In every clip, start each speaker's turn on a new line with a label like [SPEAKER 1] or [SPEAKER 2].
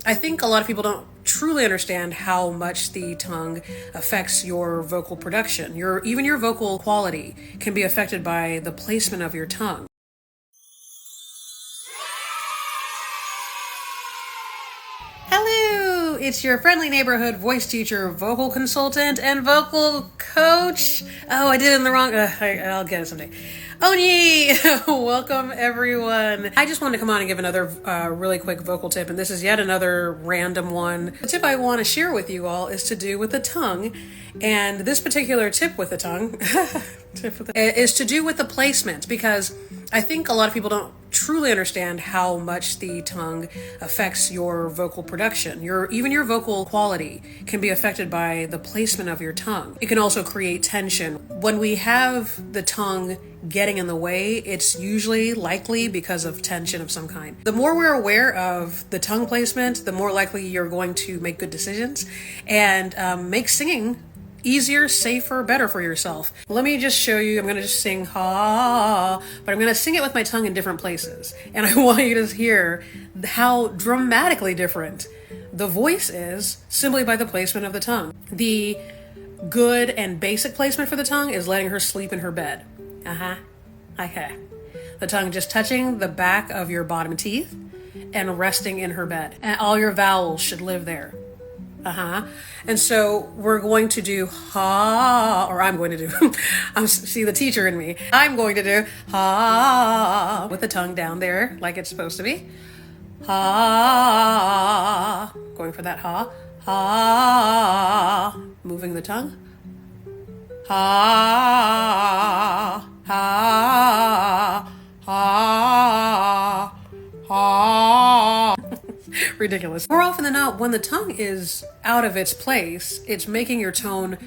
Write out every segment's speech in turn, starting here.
[SPEAKER 1] I think a lot of people don't truly understand how much the tongue affects your vocal production. Even your vocal quality can be affected by the placement of your tongue. Hello, it's your friendly neighborhood voice teacher, vocal consultant, and vocal coach. Oh, I did it in the wrong. I'll get it someday. Onyie! Welcome, everyone. I just wanted to come on and give another really quick vocal tip, and this is yet another random one. The tip I want to share with you all is to do with the tongue, and this particular tip with the tongue is to do with the placement, because I think a lot of people don't truly understand how much the tongue affects your vocal production. Even your vocal quality can be affected by the placement of your tongue. It can also create tension. When we have the tongue getting in the way, it's usually likely because of tension of some kind. The more we're aware of the tongue placement, the more likely you're going to make good decisions and make singing easier, safer, better for yourself. Let me just show you. I'm going to just sing ha, but I'm going to sing it with my tongue in different places. And I want you to hear how dramatically different the voice is simply by the placement of the tongue. The good and basic placement for the tongue is letting her sleep in her bed. Okay. The tongue just touching the back of your bottom teeth and resting in her bed. And all your vowels should live there. And so we're going to do ha, or I'm going to do, see the teacher in me. I'm going to do ha with the tongue down there like it's supposed to be. Ha, going for that ha, ha, moving the tongue. Ha, ha, ha, ha. Ridiculous. More often than not, when the tongue is out of its place, it's making your tone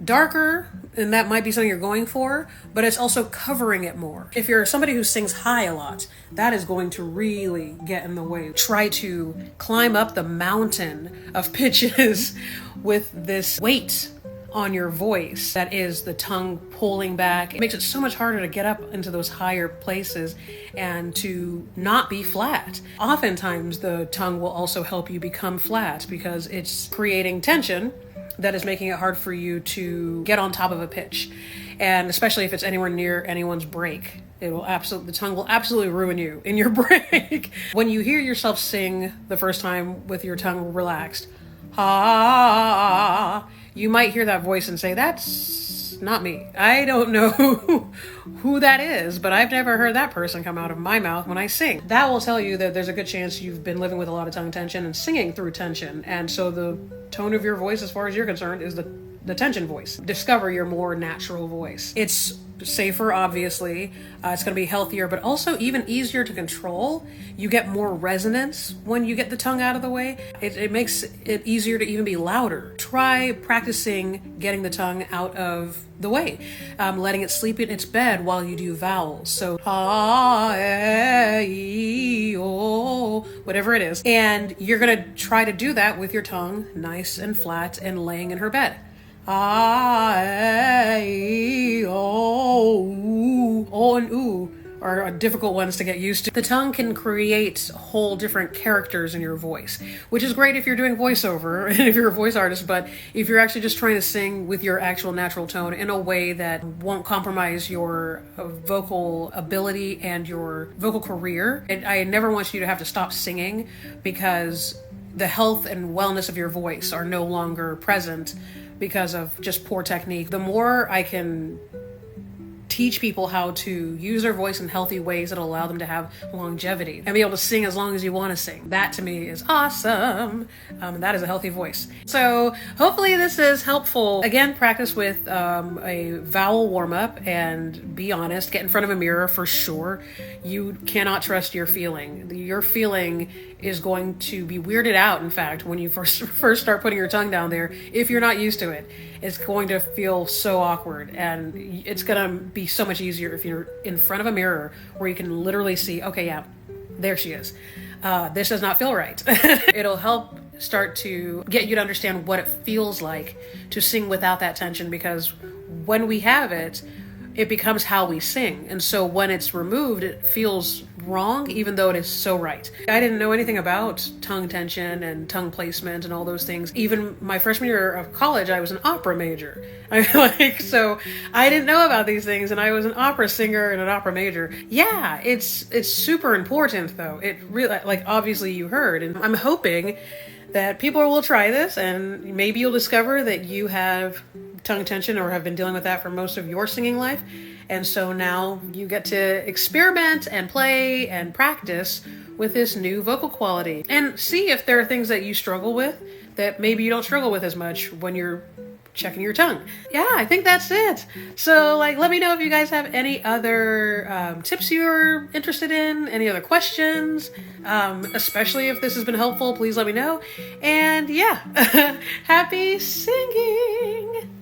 [SPEAKER 1] darker, and that might be something you're going for, but it's also covering it more. If you're somebody who sings high a lot, that is going to really get in the way. Try to climb up the mountain of pitches with this weight on your voice that is the tongue pulling back. It makes it so much harder to get up into those higher places and to not be flat. Oftentimes the tongue will also help you become flat because it's creating tension that is making it hard for you to get on top of a pitch. And especially if it's anywhere near anyone's break, the tongue will absolutely ruin you in your break. When you hear yourself sing the first time with your tongue relaxed, ha, you might hear that voice and say, that's not me. I don't know who that is, but I've never heard that person come out of my mouth when I sing. That will tell you that there's a good chance you've been living with a lot of tongue tension and singing through tension. And so the tone of your voice, as far as you're concerned, is the tension voice. Discover your more natural voice. It's safer, obviously. It's going to be healthier, but also even easier to control. You get more resonance when you get the tongue out of the way. It makes it easier to even be louder. Try practicing getting the tongue out of the way, letting it sleep in its bed while you do vowels. So ha, e, o, whatever it is. And you're going to try to do that with your tongue nice and flat and laying in her bed. O and oo are difficult ones to get used to. The tongue can create whole different characters in your voice, which is great if you're doing voiceover and if you're a voice artist, but if you're actually just trying to sing with your actual natural tone in a way that won't compromise your vocal ability and your vocal career, I never want you to have to stop singing because the health and wellness of your voice are no longer present because of just poor technique. The more I can teach people how to use their voice in healthy ways that allow them to have longevity and be able to sing as long as you want to sing, that to me is awesome. That is a healthy voice. So hopefully this is helpful. Again, practice with a vowel warm-up and be honest. Get in front of a mirror for sure. You cannot trust your feeling. Your feeling is going to be weirded out, in fact, when you first start putting your tongue down there. If you're not used to it, it's going to feel so awkward, and it's going to be so much easier if you're in front of a mirror where you can literally see, okay, yeah, there she is. This does not feel right. It'll help start to get you to understand what it feels like to sing without that tension, because when we have it, it becomes how we sing. And so when it's removed, it feels wrong, even though it is so right. I didn't know anything about tongue tension and tongue placement and all those things. Even my freshman year of college, I was an opera major. So I didn't know about these things, and I was an opera singer and an opera major. Yeah, it's super important though. It really, like, obviously you heard, and I'm hoping that people will try this, and maybe you'll discover that you have tongue tension or have been dealing with that for most of your singing life. And so now you get to experiment and play and practice with this new vocal quality and see if there are things that you struggle with that maybe you don't struggle with as much when you're checking your tongue. Yeah, I think that's it. So let me know if you guys have any other tips you're interested in, any other questions, especially if this has been helpful, please let me know. And yeah, happy singing!